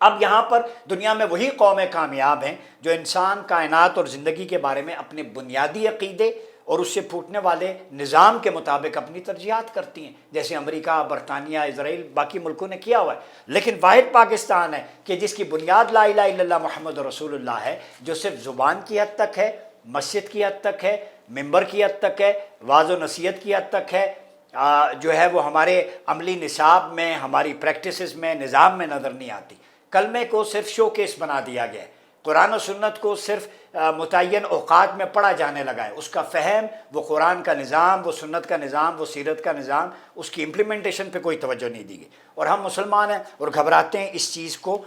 اب یہاں پر دنیا میں وہی قومیں کامیاب ہیں جو انسان، کائنات اور زندگی کے بارے میں اپنے بنیادی عقیدے اور اس سے پھوٹنے والے نظام کے مطابق اپنی ترجیحات کرتی ہیں، جیسے امریکہ، برطانیہ، اسرائیل، باقی ملکوں نے کیا ہوا ہے۔ لیکن واحد پاکستان ہے کہ جس کی بنیاد لا الہ الا اللہ محمد رسول اللہ ہے، جو صرف زبان کی حد تک ہے، مسجد کی حد تک ہے، ممبر کی حد تک ہے، واعظ و نصیحت کی حد تک ہے، جو ہے وہ ہمارے عملی نصاب میں، ہماری پریکٹسز میں، نظام میں نظر نہیں آتی۔ کلمے کو صرف شو کیس بنا دیا گیا ہے، قرآن و سنت کو صرف متعین اوقات میں پڑھا جانے لگا ہے۔ اس کا فہم، وہ قرآن کا نظام، وہ سنت کا نظام، وہ سیرت کا نظام، اس کی امپلیمنٹیشن پہ کوئی توجہ نہیں دی گئی، اور ہم مسلمان ہیں اور گھبراتے ہیں اس چیز کو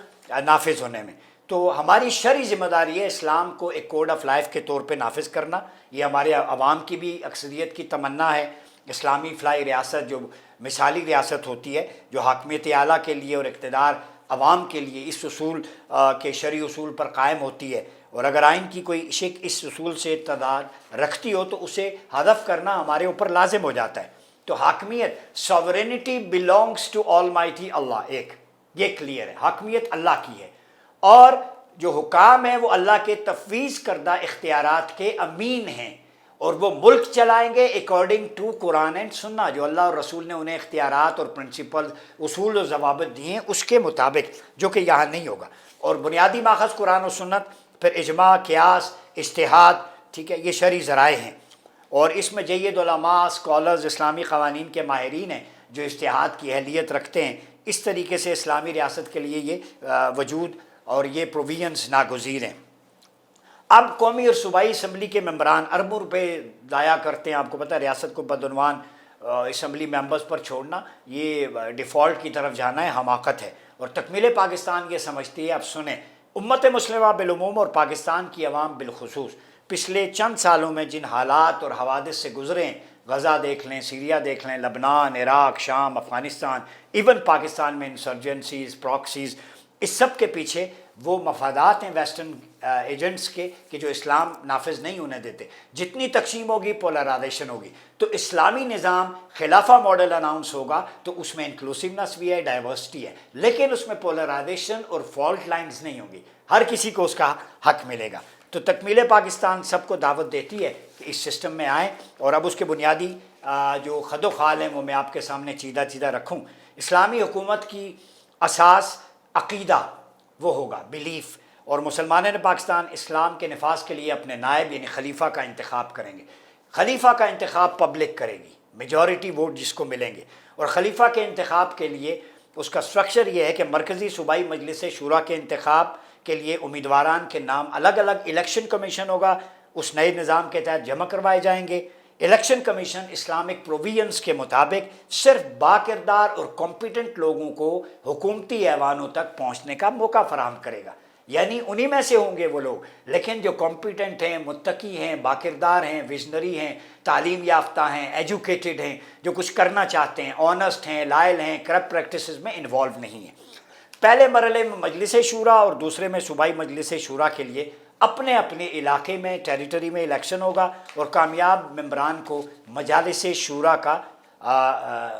نافذ ہونے میں۔ تو ہماری شرعی ذمہ داری ہے اسلام کو ایک کوڈ آف لائف کے طور پہ نافذ کرنا۔ یہ ہمارے عوام کی بھی اکثریت کی تمنا ہے۔ اسلامی فلاحی ریاست جو مثالی ریاست ہوتی ہے، جو حاکمیت اعلیٰ کے لیے اور اقتدار عوام کے لیے اس اصول کے شرعی اصول پر قائم ہوتی ہے، اور اگر آئین کی کوئی شک اس اصول سے تضاد رکھتی ہو تو اسے حذف کرنا ہمارے اوپر لازم ہو جاتا ہے۔ تو حاکمیت، sovereignty belongs to all mighty Allah, ایک یہ کلیئر ہے، حاکمیت اللہ کی ہے، اور جو حکام ہیں وہ اللہ کے تفویض کردہ اختیارات کے امین ہیں، اور وہ ملک چلائیں گے اکارڈنگ ٹو قرآن اینڈ سنہ، جو اللہ اور رسول نے انہیں اختیارات اور پرنسپل، اصول و ضوابط دیے ہیں اس کے مطابق، جو کہ یہاں نہیں ہوگا۔ اور بنیادی ماخذ قرآن و سنت، پھر اجماع، قیاس، اجتہاد، ٹھیک ہے، یہ شرعی ذرائع ہیں، اور اس میں جید علماء، اسکالرز، اسلامی قوانین کے ماہرین ہیں جو اجتہاد کی اہلیت رکھتے ہیں۔ اس طریقے سے اسلامی ریاست کے لیے یہ وجود اور یہ پروویژنز ناگزیر ہیں۔ اب قومی اور صوبائی اسمبلی کے ممبران اربوں روپے ضائع کرتے ہیں، آپ کو پتہ ہے، ریاست کو بدعنوان اسمبلی ممبرز پر چھوڑنا یہ ڈیفالٹ کی طرف جانا ہے، حماقت ہے، اور تکمیل پاکستان یہ سمجھتی ہے۔ اب سنیں، امت مسلمہ بالعموم اور پاکستان کی عوام بالخصوص پچھلے چند سالوں میں جن حالات اور حوادث سے گزرے ہیں، غزہ دیکھ لیں، سیریا دیکھ لیں، لبنان، عراق، شام، افغانستان، ایون پاکستان میں انسرجنسیز، پراکسیز، اس سب کے پیچھے وہ مفادات ہیں ویسٹرن ایجنٹس کے کہ جو اسلام نافذ نہیں ہونے دیتے۔ جتنی تقسیم ہوگی پولرائزیشن ہوگی، تو اسلامی نظام خلافہ ماڈل اناؤنس ہوگا تو اس میں انکلوسیونس بھی ہے، ڈائیورسٹی ہے، لیکن اس میں پولرائزیشن اور فالٹ لائنز نہیں ہوں گی، ہر کسی کو اس کا حق ملے گا۔ تو تکمیل پاکستان سب کو دعوت دیتی ہے کہ اس سسٹم میں آئیں، اور اب اس کے بنیادی جو خد و خال ہیں وہ میں آپ کے سامنے چیدہ چیدہ رکھوں۔ اسلامی حکومت کی اساس عقیدہ وہ ہوگا، بلیف، اور مسلمانان پاکستان اسلام کے نفاذ کے لیے اپنے نائب یعنی خلیفہ کا انتخاب کریں گے۔ خلیفہ کا انتخاب پبلک کرے گی، میجورٹی ووٹ جس کو ملیں گے، اور خلیفہ کے انتخاب کے لیے اس کا سٹرکچر یہ ہے کہ مرکزی صوبائی مجلس شورا کے انتخاب کے لیے امیدواران کے نام الگ الگ الیکشن کمیشن ہوگا، اس نئے نظام کے تحت جمع کروائے جائیں گے۔ الیکشن کمیشن اسلامک پروویژنز کے مطابق صرف باکردار اور کمپیٹنٹ لوگوں کو حکومتی ایوانوں تک پہنچنے کا موقع فراہم کرے گا، یعنی انہی میں سے ہوں گے وہ لوگ، لیکن جو کمپیٹنٹ ہیں، متقی ہیں، باکردار ہیں، ویژنری ہیں، تعلیم یافتہ ہیں، ایجوکیٹڈ ہیں، جو کچھ کرنا چاہتے ہیں، آنسٹ ہیں، لائل ہیں، کرپٹ پریکٹسز میں انوالو نہیں ہیں۔ پہلے مرحلے میں مجلس شورا اور دوسرے میں صوبائی مجلس شورا کے لیے اپنے اپنے علاقے میں، ٹیریٹری میں الیکشن ہوگا، اور کامیاب ممبران کو مجالس شورا کا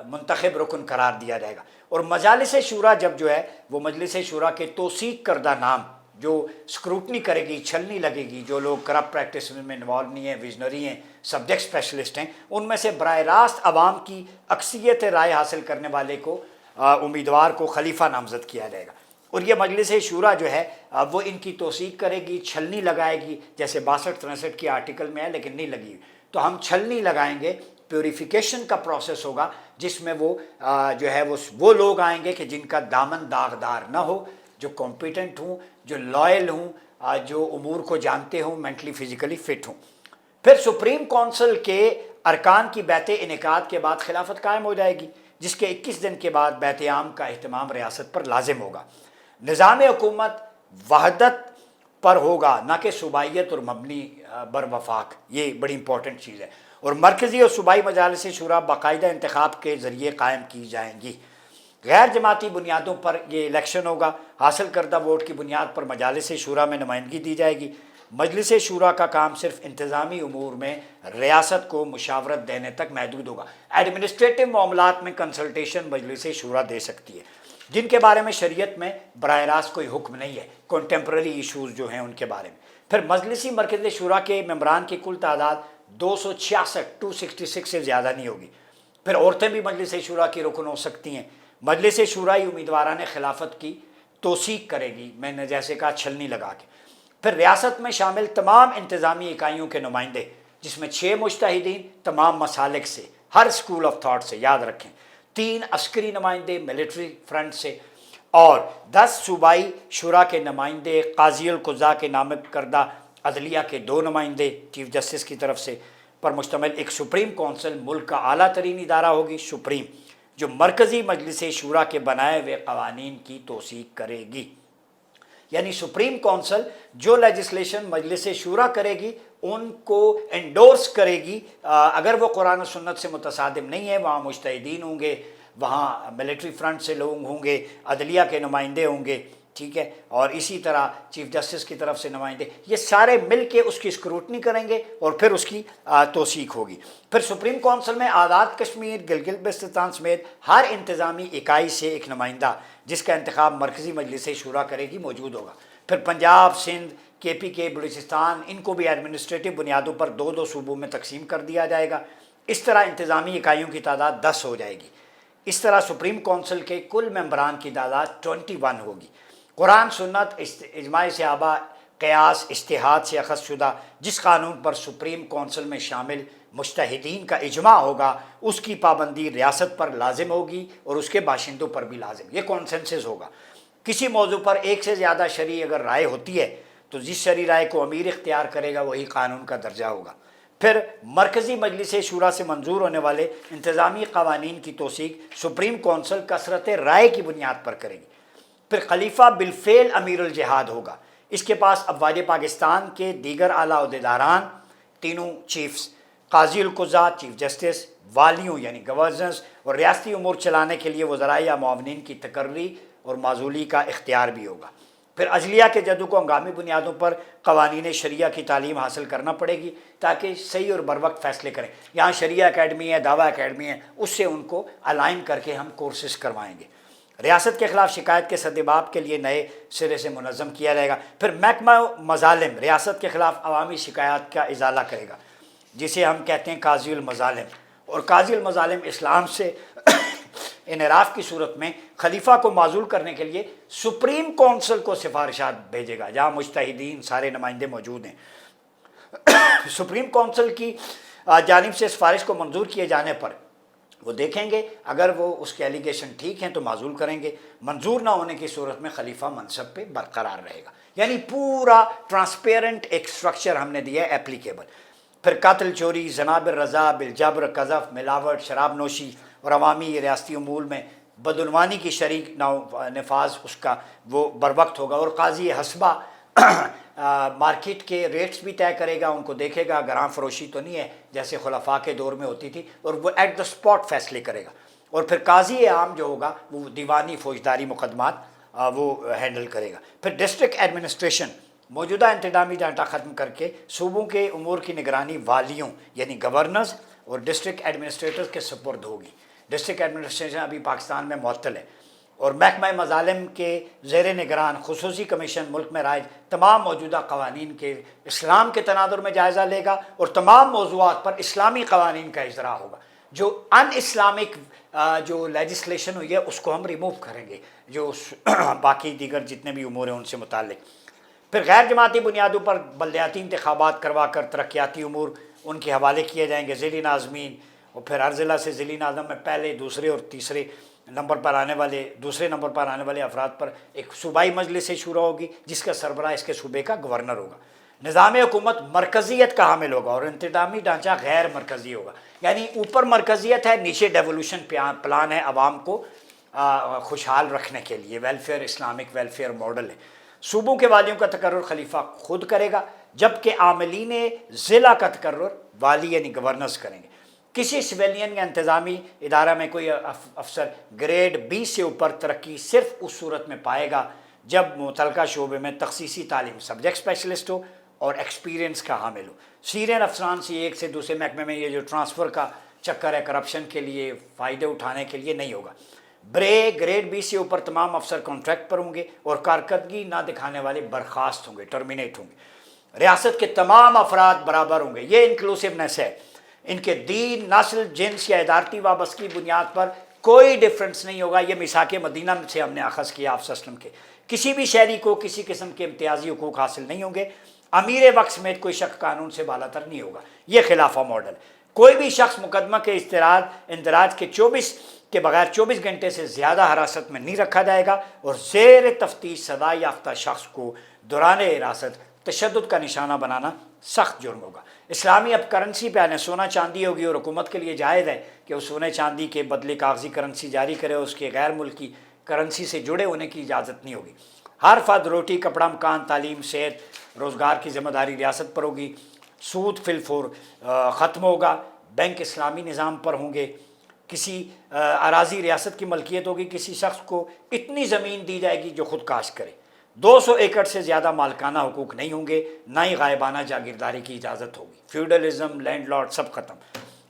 منتخب رکن قرار دیا جائے گا۔ اور مجالس شورا جب جو ہے وہ مجلس شورا کے توثیق کردہ نام جو اسکروٹنی کرے گی، چھلنی لگے گی، جو لوگ کرپٹ پریکٹس میں انوالو نہیں ہیں، ویژنری ہیں، سبجیکٹ اسپیشلسٹ ہیں، ان میں سے براہ راست عوام کی اکثریت رائے حاصل کرنے والے کو امیدوار کو خلیفہ نامزد کیا جائے گا، اور یہ مجلس شورا جو ہے وہ ان کی توثیق کرے گی، چھلنی لگائے گی، جیسے 62-63 کے آرٹیکل میں ہے لیکن نہیں لگی، تو ہم چھلنی لگائیں گے، پیوریفیکیشن کا پروسیس ہوگا جس میں وہ جو ہے وہ لوگ آئیں گے کہ جن کا دامن داغدار نہ ہو، جو کمپیٹنٹ ہوں، جو لائل ہوں، جو امور کو جانتے ہوں، مینٹلی فزیکلی فٹ ہوں۔ پھر سپریم کونسل کے ارکان کی بیعت انعقاد کے بعد خلافت قائم ہو جائے گی، جس کے 21 دن کے بعد بیعت عام کا اہتمام ریاست پر لازم ہوگا۔ نظام حکومت وحدت پر ہوگا، نہ کہ صوبائیت اور مبنی بر وفاق، یہ بڑی امپورٹنٹ چیز ہے، اور مرکزی اور صوبائی مجالس شورا باقاعدہ انتخاب کے ذریعے قائم کی جائیں گی۔ غیر جماعتی بنیادوں پر یہ الیکشن ہوگا، حاصل کردہ ووٹ کی بنیاد پر مجالس شورا میں نمائندگی دی جائے گی۔ مجلس شورا کا کام صرف انتظامی امور میں ریاست کو مشاورت دینے تک محدود ہوگا، ایڈمنسٹریٹو معاملات میں کنسلٹیشن مجلس شورا دے سکتی ہے۔ جن کے بارے میں شریعت میں براہ راست کوئی حکم نہیں ہے، کنٹمپرری ایشوز جو ہیں ان کے بارے میں۔ پھر مجلسی مرکزی شورا کے ممبران کی کل تعداد 266 سے زیادہ نہیں ہوگی۔ پھر عورتیں بھی مجلس شورا کی رکن ہو سکتی ہیں۔ مجلس شورائی امیدواران خلافت کی توثیق کرے گی، میں نے جیسے کہا چھلنی لگا کے۔ پھر ریاست میں شامل تمام انتظامی اکائیوں کے نمائندے، جس میں 6 مجتہدین تمام مسالک سے، ہر اسکول آف تھاٹ سے، یاد رکھیں، 3 عسکری نمائندے ملٹری فرنٹ سے، اور 10 صوبائی شورا کے نمائندے، قاضی القضاء کے نامزد کردہ عدلیہ کے 2 نمائندے چیف جسٹس کی طرف سے پر مشتمل ایک سپریم کونسل ملک کا اعلیٰ ترین ادارہ ہوگی، سپریم، جو مرکزی مجلس شورا کے بنائے ہوئے قوانین کی توثیق کرے گی۔ یعنی سپریم کونسل جو لیجسلیشن مجلس شورا کرے گی ان کو انڈورس کرے گی، اگر وہ قرآن و سنت سے متصادم نہیں ہے، وہاں مجتہدین ہوں گے، وہاں ملٹری فرنٹ سے لوگ ہوں گے، عدلیہ کے نمائندے ہوں گے، ٹھیک ہے، اور اسی طرح چیف جسٹس کی طرف سے نمائندے، یہ سارے مل کے اس کی اسکروٹنی کریں گے اور پھر اس کی توثیق ہوگی۔ پھر سپریم کونسل میں آزاد کشمیر، گلگت بلتستان سمیت ہر انتظامی اکائی سے ایک نمائندہ، جس کا انتخاب مرکزی مجلس شورا کرے گی، موجود ہوگا۔ پھر پنجاب، سندھ، KPK، بلوچستان، ان کو بھی ایڈمنسٹریٹو بنیادوں پر 2 صوبوں میں تقسیم کر دیا جائے گا۔ اس طرح انتظامی اکائیوں کی تعداد 10 ہو جائے گی۔ اس طرح سپریم کونسل کے کل ممبران کی تعداد 21 ہوگی۔ قرآن، سنت، اجماع صحابہ، قیاس، اجتہاد سے اخذ شدہ جس قانون پر سپریم کونسل میں شامل مجتہدین کا اجماع ہوگا، اس کی پابندی ریاست پر لازم ہوگی اور اس کے باشندوں پر بھی لازم، یہ کونسنسس ہوگا۔ کسی موضوع پر ایک سے زیادہ شرعی اگر رائے ہوتی ہے تو جس شرعی رائے کو امیر اختیار کرے گا وہی قانون کا درجہ ہوگا۔ پھر مرکزی مجلس شورا سے منظور ہونے والے انتظامی قوانین کی توثیق سپریم کونسل کثرت رائے کی بنیاد پر کرے گی۔ پھر خلیفہ بالفعل امیر الجہاد ہوگا، اس کے پاس افواج پاکستان کے دیگر اعلیٰ عہدیداران، تینوں چیفز، قاضی القضاء چیف جسٹس، والیوں یعنی گورنرز، اور ریاستی امور چلانے کے لیے وزراء یا معاونین کی تقرری اور معزولی کا اختیار بھی ہوگا۔ پھر عدلیہ کے ججوں کو ہنگامی بنیادوں پر قوانین شریعہ کی تعلیم حاصل کرنا پڑے گی تاکہ صحیح اور بروقت فیصلے کریں۔ یہاں شریعہ اکیڈمی ہے، دعویٰ اکیڈمی ہے، اس سے ان کو الائن کر کے ہم کورسز کروائیں گے۔ ریاست کے خلاف شکایت کے سدباب کے لیے نئے سرے سے منظم کیا جائے گا۔ پھر محکمہ مظالم ریاست کے خلاف عوامی شکایات کا ازالہ کرے گا، جسے ہم کہتے ہیں قاضی المظالم، اور قاضی المظالم اسلام سے انحراف کی صورت میں خلیفہ کو معزول کرنے کے لیے سپریم کونسل کو سفارشات بھیجے گا، جہاں مجتہدین سارے نمائندے موجود ہیں۔ سپریم کونسل کی جانب سے سفارش کو منظور کیے جانے پر وہ دیکھیں گے، اگر وہ اس کے ایلیگیشن ٹھیک ہیں تو معزول کریں گے، منظور نہ ہونے کی صورت میں خلیفہ منصب پہ برقرار رہے گا۔ یعنی پورا ٹرانسپیرنٹ ایک سٹرکچر ہم نے دیا ہے اپلیکیبل۔ پھر قتل، چوری، زنا بالرضا، بالجبر، قذف، ملاوٹ، شراب نوشی اور عوامی ریاستی امور میں بدعنوانی کی شریک نفاذ اس کا وہ بروقت ہوگا، اور قاضی حسبہ مارکیٹ کے ریٹس بھی طے کرے گا، ان کو دیکھے گا، گراں فروشی تو نہیں ہے جیسے خلفاء کے دور میں ہوتی تھی، اور وہ ایٹ دا سپاٹ فیصلے کرے گا۔ اور پھر قاضی عام جو ہوگا وہ دیوانی فوجداری مقدمات وہ ہینڈل کرے گا۔ پھر ڈسٹرکٹ ایڈمنسٹریشن موجودہ انتظامی ڈانٹہ ختم کر کے صوبوں کے امور کی نگرانی والیوں یعنی گورنرز اور ڈسٹرکٹ ایڈمنسٹریٹرز کے سپرد ہوگی۔ ڈسٹرکٹ ایڈمنسٹریشن ابھی پاکستان میں معطل ہے، اور محکمہ مظالم کے زیر نگران خصوصی کمیشن ملک میں رائج تمام موجودہ قوانین کے اسلام کے تناظر میں جائزہ لے گا، اور تمام موضوعات پر اسلامی قوانین کا اجراء ہوگا۔ جو ان اسلامک جو لیجسلیشن ہوئی ہے اس کو ہم ریموو کریں گے، جو باقی دیگر جتنے بھی امور ہیں ان سے متعلق۔ پھر غیر جماعتی بنیادوں پر بلدیاتی انتخابات کروا کر ترقیاتی امور ان کے حوالے کیے جائیں گے۔ ضلعی ناظمین، اور پھر ہر ضلع سے ضلعی ناظم میں پہلے، دوسرے اور تیسرے نمبر پر آنے والے افراد پر ایک صوبائی مجلس شورا ہوگی جس کا سربراہ اس کے صوبے کا گورنر ہوگا۔ نظام حکومت مرکزیت کا حامل ہوگا اور انتظامی ڈھانچہ غیر مرکزی ہوگا، یعنی اوپر مرکزیت ہے، نیچے ڈیولوشن پلان ہے عوام کو خوشحال رکھنے کے لیے، ویلفیئر، اسلامک ویلفیئر ماڈل ہے۔ صوبوں کے والیوں کا تقرر خلیفہ خود کرے گا، جبکہ عاملین ضلع کا تقرر والی یعنی گورنرز کریں گے۔ کسی سویلین یا انتظامی ادارہ میں کوئی افسر گریڈ 20 سے اوپر ترقی صرف اس صورت میں پائے گا جب متعلقہ شعبے میں تخصیصی تعلیم، سبجیکٹ اسپیشلسٹ ہو اور ایکسپیرینس کا حامل ہو۔ سینئر افسران سے ایک سے دوسرے محکمے میں یہ جو ٹرانسفر کا چکر ہے کرپشن کے لیے، فائدے اٹھانے کے لیے نہیں ہوگا۔ برے گریڈ بی سے اوپر تمام افسر کانٹریکٹ پر ہوں گے اور کارکردگی نہ دکھانے والے برخاست ہوں گے، ٹرمینیٹ ہوں گے۔ ریاست کے تمام افراد برابر ہوں گے، یہ انکلوسیونیس ہے۔ ان کے دین، نسل، جنس یا ادارتی وابستگی بنیاد پر کوئی ڈفرنس نہیں ہوگا۔ یہ میثاق مدینہ سے ہم نے اخذ کیا آپ صلی اللہ علیہ وسلم کے۔ کسی بھی شہری کو کسی قسم کے امتیازی حقوق حاصل نہیں ہوں گے۔ امیر وقت سمیت کوئی شخص قانون سے بالا تر نہیں ہوگا۔ یہ خلافہ ماڈل۔ کوئی بھی شخص مقدمہ کے اندراج کے بغیر 24 گھنٹے سے زیادہ حراست میں نہیں رکھا جائے گا، اور زیر تفتیش سزا یافتہ شخص کو دوران حراست تشدد کا نشانہ بنانا سخت جرم ہوگا۔ اسلامی اب کرنسی پہ سونا چاندی ہوگی، اور حکومت کے لیے جائز ہے کہ وہ سونے چاندی کے بدلے کاغذی کرنسی جاری کرے، اس کے غیر ملکی کرنسی سے جڑے ہونے کی اجازت نہیں ہوگی۔ ہر فرد روٹی، کپڑا، مکان، تعلیم، صحت، روزگار کی ذمہ داری ریاست پر ہوگی۔ سود فی الفور ختم ہوگا۔ بینک اسلامی نظام پر ہوں گے۔ کسی اراضی ریاست کی ملکیت ہوگی۔ کسی شخص کو اتنی زمین دی جائے گی جو خود کاشت کرے۔ 200 ایکڑ سے زیادہ مالکانہ حقوق نہیں ہوں گے، نہ ہی غائبانہ جاگیرداری کی اجازت ہوگی۔ فیوڈلزم، لینڈ لارڈ سب ختم۔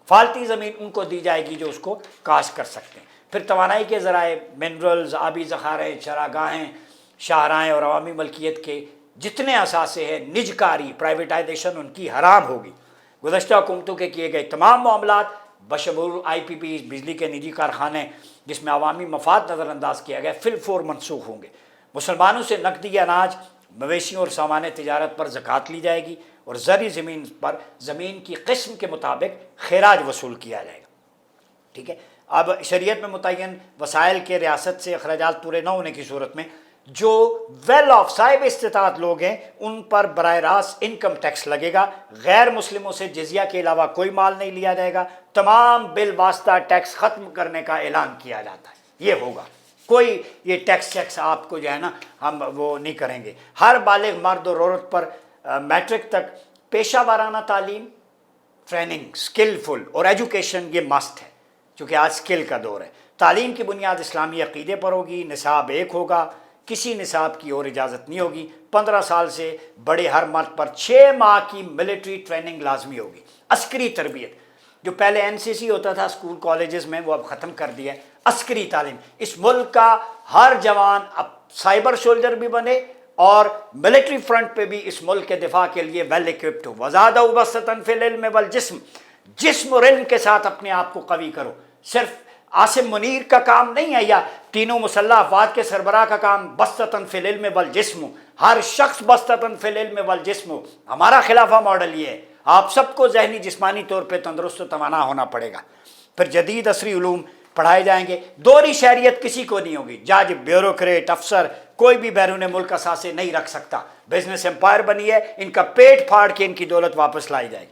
فالتی زمین ان کو دی جائے گی جو اس کو کاشت کر سکتے ہیں۔ پھر توانائی کے ذرائع، منرلز، آبی ذخائر، چراگاہیں، شاہراہیں اور عوامی ملکیت کے جتنے اثاثے ہیں، نجکاری، پرائیویٹائزیشن ان کی حرام ہوگی۔ گزشتہ حکومتوں کے کیے گئے تمام معاملات بشمول آئی پی پی، بجلی کے نجی کارخانے جس میں عوامی مفاد نظر انداز کیا گیا، فی الفور منسوخ ہوں گے۔ مسلمانوں سے نقدی، اناج، مویشیوں اور سامان تجارت پر زکوٰۃ لی جائے گی، اور زرعی زمین پر زمین کی قسم کے مطابق خراج وصول کیا جائے گا۔ ٹھیک ہے۔ اب شریعت میں متعین وسائل کے ریاست سے اخراجات پورے نہ ہونے کی صورت میں جو ویل آف صاحب استطاعت لوگ ہیں ان پر براہ راست انکم ٹیکس لگے گا۔ غیر مسلموں سے جزیہ کے علاوہ کوئی مال نہیں لیا جائے گا۔ تمام بالواسطہ ٹیکس ختم کرنے کا اعلان کیا جاتا ہے، یہ ہوگا۔ کوئی یہ ٹیکس آپ کو جو ہے نا ہم وہ نہیں کریں گے۔ ہر بالغ مرد اور عورت پر میٹرک تک پیشہ ورانہ تعلیم، ٹریننگ، سکلفل اور ایجوکیشن یہ مست ہے، چونکہ آج سکل کا دور ہے۔ تعلیم کی بنیاد اسلامی عقیدے پر ہوگی۔ نصاب ایک ہوگا، کسی نصاب کی اور اجازت نہیں ہوگی۔ 15 سال سے بڑے ہر مرد پر 6 ماہ کی ملٹری ٹریننگ لازمی ہوگی۔ عسکری تربیت جو پہلے این سی سی ہوتا تھا اسکول کالجز میں، وہ اب ختم کر دیا ہے۔ عسکری تعلیم، اس ملک کا ہر جوان اب سائبر سولجر بھی بنے اور ملٹری فرنٹ پہ بھی اس ملک کے دفاع کے لیے ویل ایکوپڈ ہو۔ وزادہ بسطۃ فی العلم والجسم، جسم اور علم کے ساتھ اپنے آپ کو قوی کرو۔ صرف عاصم منیر کا کام نہیں ہے یا تینوں مسلح افواج کے سربراہ کا کام بسطۃ فی العلم والجسم، ہر شخص بسطۃ فی العلم والجسم۔ ہمارا خلافہ ماڈل یہ ہے، آپ سب کو ذہنی جسمانی طور پہ تندرست و توانا ہونا پڑے گا۔ پھر جدید عصری علوم پڑھائے جائیں گے۔ دوہری شہریت کسی کو نہیں ہوگی۔ جج، بیوروکریٹ، افسر کوئی بھی بیرون ملک اثاثے نہیں رکھ سکتا۔ بزنس امپائر بنی ہے، ان کا پیٹ پھاڑ کے ان کی دولت واپس لائی جائے گی۔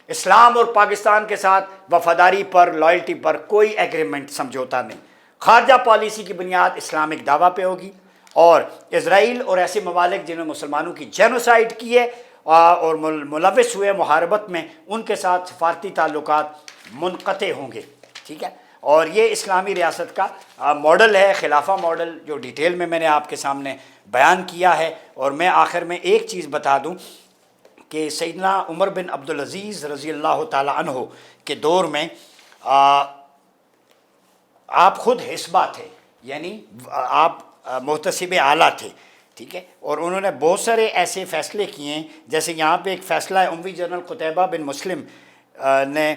اسلام اور پاکستان کے ساتھ وفاداری پر، لائلٹی پر کوئی ایگریمنٹ، سمجھوتا نہیں۔ خارجہ پالیسی کی بنیاد اسلامک دعویٰ پہ ہوگی، اور اسرائیل اور ایسے ممالک جنہوں نے مسلمانوں کی جینوسائیڈ کی ہے اور ملوث ہوئے محاربت میں، ان کے ساتھ سفارتی تعلقات منقطع ہوں گے۔ ٹھیک ہے، اور یہ اسلامی ریاست کا ماڈل ہے، خلافہ ماڈل، جو ڈیٹیل میں نے آپ کے سامنے بیان کیا ہے۔ اور میں آخر میں ایک چیز بتا دوں کہ سیدنا عمر بن عبدالعزیز رضی اللہ تعالی عنہ کے دور میں آپ خود حسبہ تھے، یعنی آپ محتسب اعلیٰ تھے۔ ٹھیک ہے، اور انہوں نے بہت سارے ایسے فیصلے کیے ہیں، جیسے یہاں پہ ایک فیصلہ ہے، اموی جنرل قتیبہ بن مسلم نے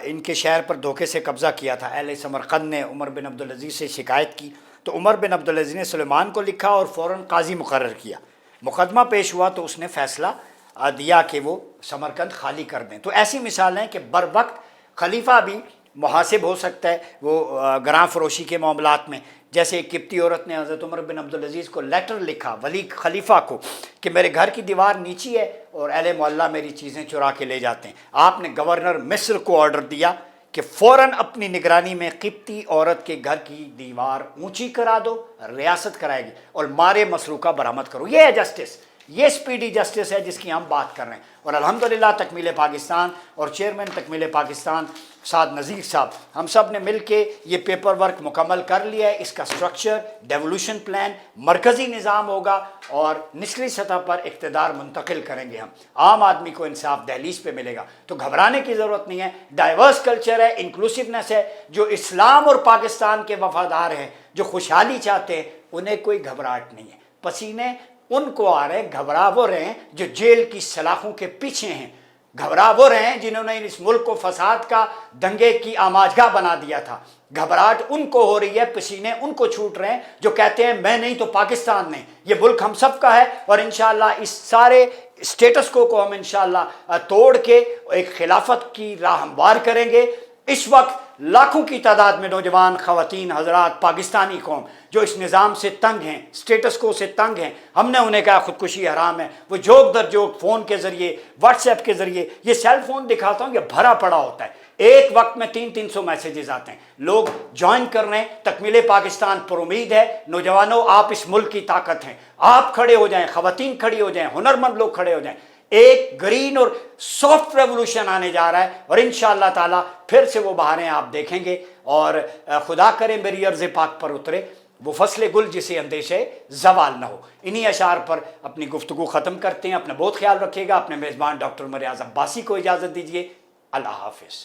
ان کے شہر پر دھوکے سے قبضہ کیا تھا۔ اہل سمرقند نے عمر بن عبدالعزیز سے شکایت کی، تو عمر بن عبدالعزیز نے سلیمان کو لکھا اور فوراً قاضی مقرر کیا۔ مقدمہ پیش ہوا تو اس نے فیصلہ دیا کہ وہ سمرقند خالی کر دیں۔ تو ایسی مثال ہیں کہ بر وقت خلیفہ بھی محاسب ہو سکتا ہے وہ گراں فروشی کے معاملات میں۔ جیسے ایک قبطی عورت نے حضرت عمر بن عبدالعزیز کو لیٹر لکھا، ولی خلیفہ کو، کہ میرے گھر کی دیوار نیچی ہے اور اہل محلہ میری چیزیں چرا کے لے جاتے ہیں۔ آپ نے گورنر مصر کو آرڈر دیا کہ فوراً اپنی نگرانی میں قبطی عورت کے گھر کی دیوار اونچی کرا دو، ریاست کرائے گی، اور مارے مسروقہ برآمد کرو۔ یہ ہے جسٹس، یہ سپیڈی جسٹس ہے جس کی ہم بات کر رہے ہیں۔ اور الحمدللہ تکمیل پاکستان اور چیئرمین تکمیل پاکستان سعد نذیر صاحب، ہم سب نے مل کے یہ پیپر ورک مکمل کر لیا ہے۔ اس کا سٹرکچر، ڈیولوشن پلان، مرکزی نظام ہوگا اور نچلی سطح پر اقتدار منتقل کریں گے ہم۔ عام آدمی کو انصاف دہلیز پہ ملے گا، تو گھبرانے کی ضرورت نہیں ہے۔ ڈائیورس کلچر ہے، انکلوسیونیس ہے۔ جو اسلام اور پاکستان کے وفادار ہیں، جو خوشحالی چاہتے ہیں، انہیں کوئی گھبراہٹ نہیں ہے۔ پسینے ان کو آ رہے ہیں، گھبرا وہ رہے ہیں جو جیل کی سلاخوں کے پیچھے ہیں، گھبرا وہ رہے ہیں جنہوں نے اس ملک کو فساد کا، دنگے کی آماجگاہ بنا دیا تھا۔ گھبراہٹ ان کو ہو رہی ہے، پسینے ان کو چھوٹ رہے ہیں جو کہتے ہیں میں نہیں تو پاکستان نہیں، یہ ملک ہم سب کا ہے۔ اور انشاءاللہ اس سارے سٹیٹس کو ہم انشاءاللہ توڑ کے ایک خلافت کی راہ ہموار کریں گے۔ اس وقت لاکھوں کی تعداد میں نوجوان، خواتین، حضرات، پاکستانی قوم جو اس نظام سے تنگ ہیں، سٹیٹس کو سے تنگ ہیں، ہم نے انہیں کہا خودکشی حرام ہے، وہ جوک در جوک فون کے ذریعے، واٹس ایپ کے ذریعے، یہ سیل فون دکھاتا ہوں یہ بھرا پڑا ہوتا ہے، ایک وقت میں 300 میسیجز آتے ہیں، لوگ جوائن کر رہے ہیں۔ تکمیل پاکستان پر امید ہے، نوجوانوں آپ اس ملک کی طاقت ہیں، آپ کھڑے ہو جائیں، خواتین کھڑی ہو جائیں، ہنرمند لوگ کھڑے ہو جائیں۔ ایک گرین اور سافٹ ریولوشن آنے جا رہا ہے اور انشاءاللہ تعالی پھر سے وہ بہاریں آپ دیکھیں گے۔ اور خدا کرے میری عرض پاک پر اترے وہ فصل گل جسے اندیشے زوال نہ ہو۔ انہی اشعار پر اپنی گفتگو ختم کرتے ہیں۔ اپنا بہت خیال رکھیے گا۔ اپنے میزبان ڈاکٹر عمر اعظم عباسی کو اجازت دیجیے۔ اللہ حافظ۔